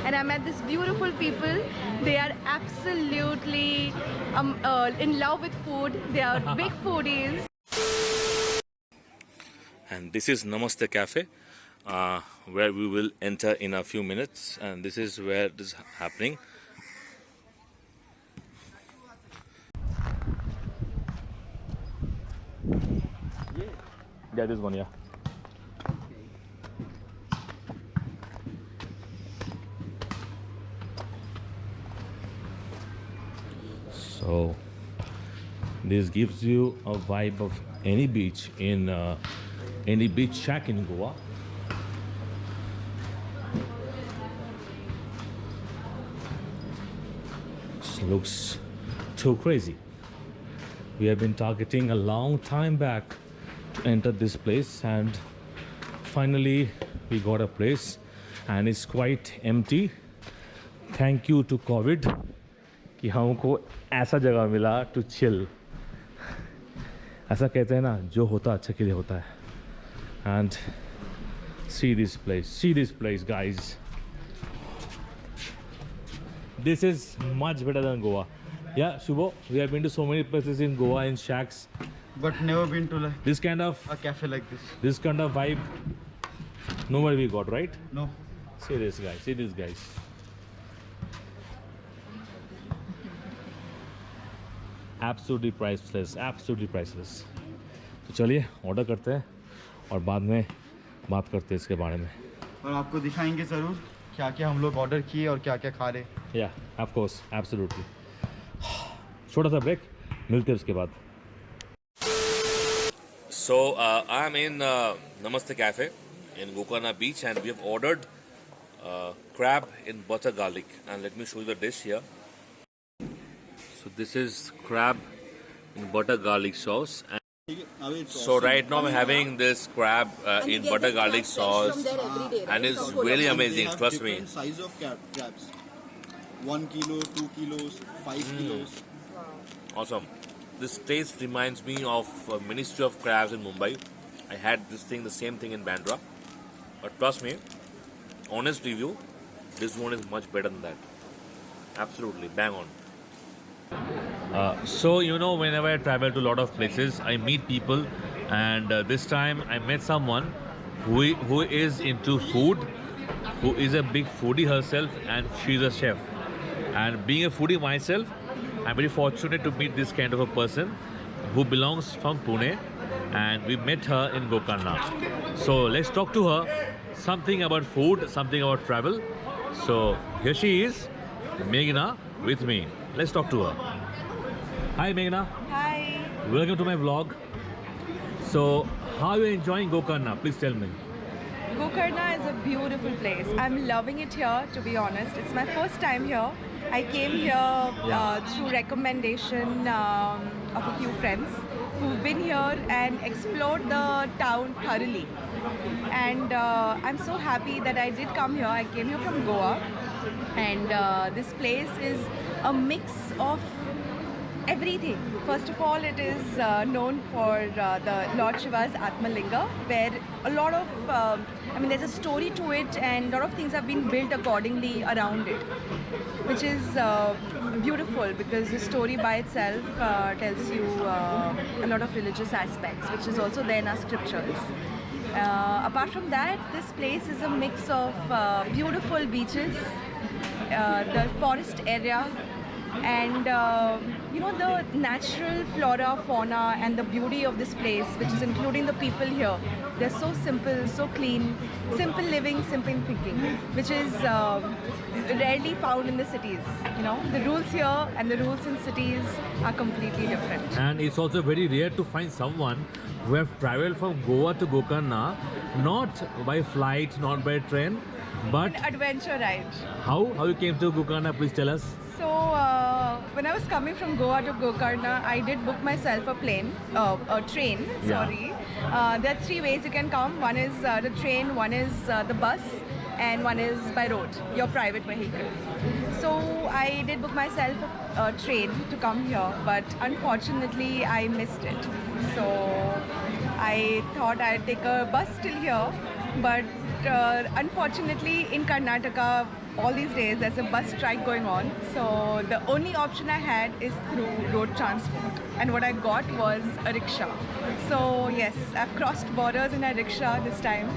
and I met these beautiful people. They are absolutely in love with food. They are big foodies. And this is Namaste Cafe, where we will enter in a few minutes, and this is where this is happening. Yeah, this one, yeah. So this gives you a vibe of any beach in any beach shack in Goa. This looks too crazy. We have been targeting a long time back to enter this place, and finally we got a place, and it's quite empty. Thank you to COVID कि हमको ऐसा जगह मिला to chill. ऐसा कहते हैं ना, जो होता अच्छा के लिए होता है. And see this place guys. This is much better than Goa. Yeah, Shubho, we have been to so many places in Goa, in shacks, but never been to like this kind of a cafe like this. This kind of vibe nowhere we got, right? No. See this guys. Absolutely priceless. तो चलिए order करते हैं और बाद में बात करते हैं इसके बारे में. और आपको दिखाएंगे ज़रूर क्या क्या हम लोग ऑर्डर किए और क्या क्या खा रहे. या ऑफ कोर्स, एब्सोल्युटली. छोटा सा ब्रेक, मिलते हैं उसके बाद. So I'm in Namaste Cafe in Gokarna Beach, and we have ordered crab in butter garlic, and let me show you the dish here. So this is crab in butter garlic sauce, and so right now I'm having this crab in butter garlic sauce, and it's really amazing, trust me. Size of crabs, 1 kilo, 2 kilos, 5 kilos. Awesome. This taste reminds me of Ministry of Crabs in Mumbai. I had the same thing in Bandra, but trust me, honest review, this one is much better than that. Absolutely, bang on. So whenever I travel to a lot of places, I meet people, and this time I met someone who is into food, who is a big foodie herself, and she's a chef. And being a foodie myself, I'm very fortunate to meet this kind of a person who belongs from Pune, and we met her in Gokarna. So let's talk to her, something about food, something about travel. So here she is, Meghna, with me. Let's talk to her. Hi Meghna. Hi. Welcome to my vlog. So how are you enjoying Gokarna? Please tell me. Gokarna is a beautiful place. I'm loving it here, to be honest. It's my first time here. I came here through recommendation of a few friends who've been here and explored the town thoroughly. And I'm so happy that I did come here. I came here from Goa, and this place is a mix of everything. First of all, it is known for the Lord Shiva's Atmalinga, where a lot of, there's a story to it, and a lot of things have been built accordingly around it, which is beautiful, because the story by itself tells you a lot of religious aspects, which is also there in our scriptures. Apart from that, this place is a mix of beautiful beaches, the forest area, and the natural flora, fauna, and the beauty of this place, which is including the people here. They're so simple, so clean, simple living, simple thinking, which is rarely found in the cities. The rules here and the rules in cities are completely different. And it's also very rare to find someone who have traveled from Goa to Gokarna, not by flight, not by train, but an adventure ride. How you came to Gokarna? Please tell us. So when I was coming from Goa to Gokarna, I did book myself a train. Sorry. There are 3 ways you can come. One is the train, one is the bus, and one is by road, your private vehicle. So I did book myself a train to come here, but unfortunately I missed it. So I thought I'd take a bus till here, but unfortunately in Karnataka all these days there's a bus strike going on, so the only option I had is through road transport, and what I got was a rickshaw. So yes, I've crossed borders in a rickshaw this time,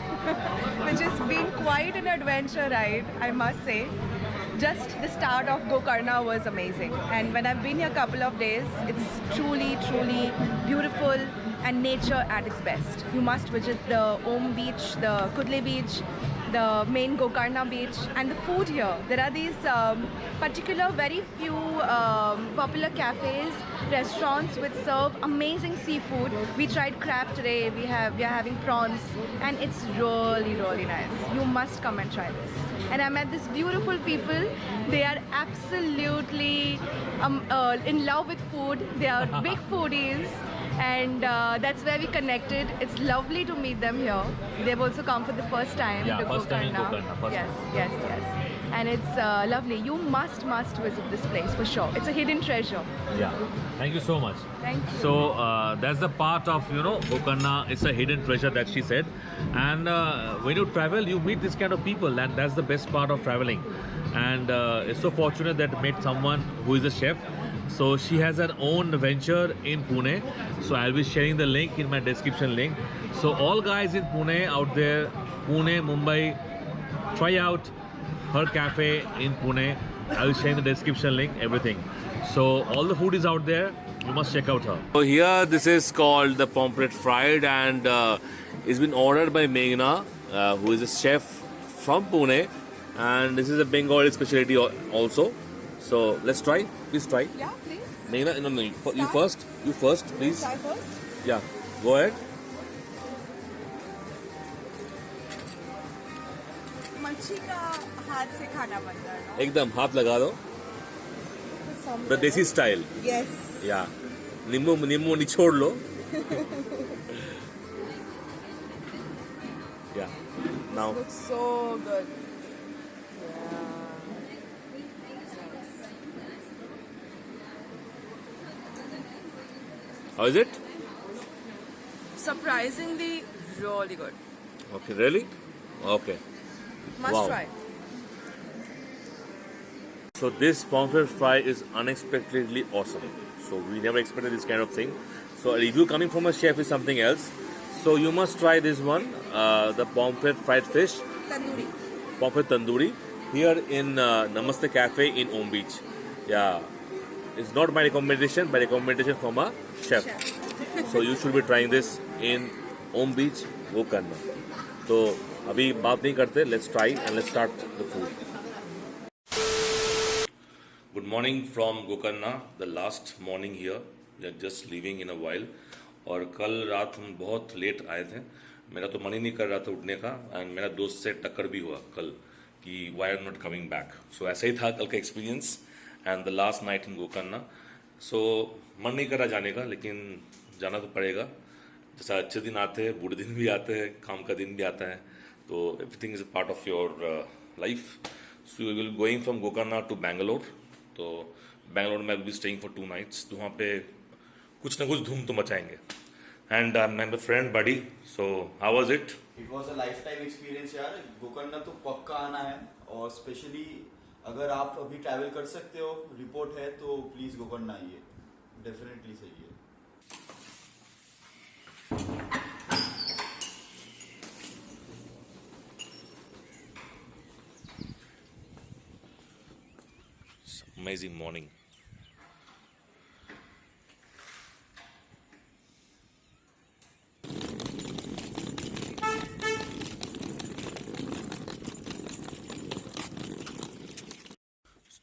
which has been quite an adventure ride, I must say. Just the start of Gokarna was amazing, and when I've been here a couple of days, it's truly beautiful and nature at its best. You must visit the Om beach, the Kudle beach, the main Gokarna beach, and the food here. There are these particular very few popular cafes, restaurants which serve amazing seafood. We tried crab today, we are having prawns, and it's really nice. You must come and try this. And I met these beautiful people. They are absolutely in love with food. They are big foodies, and that's where we connected. It's lovely to meet them here. They've also come for the first time Yeah, to first time in Gokarna. Gokarna, first Yes. And it's lovely. You must visit this place for sure. It's a hidden treasure. Yeah. Thank you so much. Thank you. So that's the part of Gokarna. It's a hidden treasure that she said. And when you travel, you meet this kind of people, and that's the best part of traveling. And it's so fortunate that I met someone who is a chef. So she has her own venture in Pune. So I'll be sharing the link in my description link. So all guys in Pune out there, Pune, Mumbai, try out her cafe in Pune. I will share in the description link, everything. So all the food is out there. You must check out her. So here this is called the pomfret fried, and it's been ordered by Meghna, who is a chef from Pune, and this is a Bengali specialty also. So let's try. Please try. Yeah, please. Meghna, no, you first. You first, please. Try first. Yeah, go ahead. मच्छी का हाथ से खाना बनता है ना? एकदम हाथ लगा दो. The desi style. Yes. Yeah. नींबू निचोड़ लो. Yeah. Now. Looks so good. How is it? Surprisingly, really good. Okay, really? Okay. Must Wow. try. So this pomfret fry is unexpectedly awesome. So we never expected this kind of thing. So a review coming from a chef is something else. So you must try this one, the pomfret fried fish, Tandoori. pomfret tandoori, here in Namaste Cafe in Om Beach. Yeah, it's not my recommendation, by recommendation from a chef. So you should be trying this in Om Beach, Gokarna. So अभी बात नहीं करते, let's try and let's start the food. Good morning from Gokarna, the last morning here. We are just leaving in a while. और कल रात हम बहुत late आए थे. मेरा तो मन ही नहीं कर रहा था उठने का, एंड मेरा दोस्त से टक्कर भी हुआ कल कि why are not coming back. So ऐसा ही था कल का experience and the last night in Gokarna. So मन नहीं कर रहा जाने का, लेकिन जाना तो पड़ेगा. जैसा अच्छे दिन आते हैं, बुरे दिन भी आते हैं, काम का दिन भी आता है, तो everything is a part of your life. So we will going from Gokarna to Bangalore. तो बैंगलोर में I will be staying for 2 nights. तो वहाँ पे कुछ ना कुछ धूम तो मचाएंगे. And I am my friend buddy. So how was it? It was a lifetime experience यार. गोकर्णा तो पक्का आना है, और स्पेशली अगर आप अभी ट्रैवल कर सकते हो, रिपोर्ट है तो प्लीज गोकर्णा आइए. डेफिनेटली सही है. Amazing morning.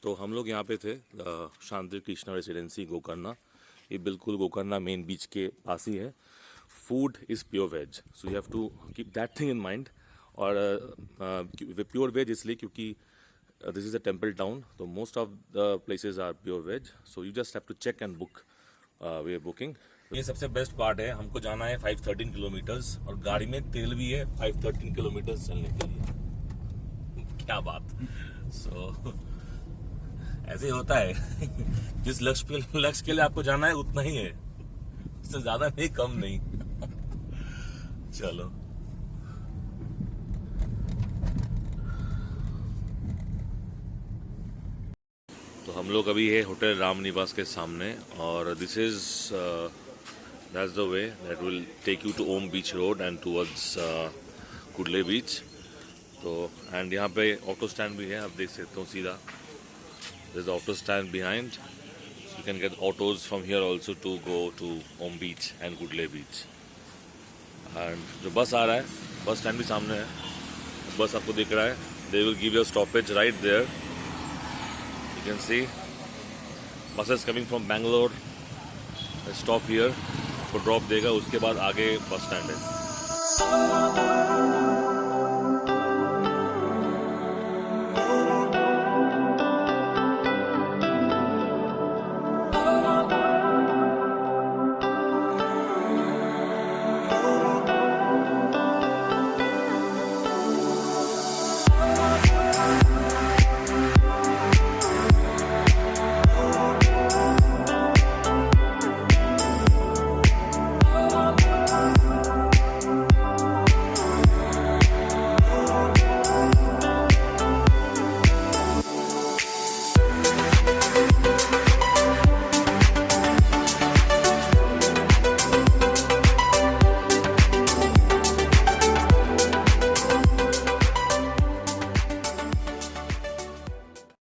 तो हम लोग यहाँ पे थे शांति कृष्णा रेसिडेंसी गोकर्णा. ये बिल्कुल गोकर्णा मेन बीच के पास ही है. Food is pure veg, so you have to keep that thing in mind. और प्योर वेज इसलिए क्योंकि this is a temple town, so most of the places are pure veg, so you just have to check and book. We are booking. ये सबसे best part है, हमको जाना है 513 kilometres और गाड़ी में तेल भी है 513 किलोमीटर्स चलने के लिए. क्या बात. So ऐसे ही होता है. जिस लक्ष्य के लिए आपको जाना है उतना ही है, उससे ज्यादा नहीं, कम नहीं. चलो. तो हम लोग अभी है होटल राम निवास के सामने और this is that's the way that will take you to Om beach road and towards Kudle beach. तो एंड यहाँ पे ऑटो स्टैंड भी है, आप देख सकते हो सीधा there's an auto stand behind, so you can get autos from here also to go to Om Beach and Kudle Beach. And जो बस आ रहा है, बस स्टैंड भी सामने है, बस आपको दिख रहा है, they will give you a stoppage right there. You can see buses coming from Bangalore, they stop here, आपको ड्रॉप देगा, उसके बाद आगे बस स्टैंड है।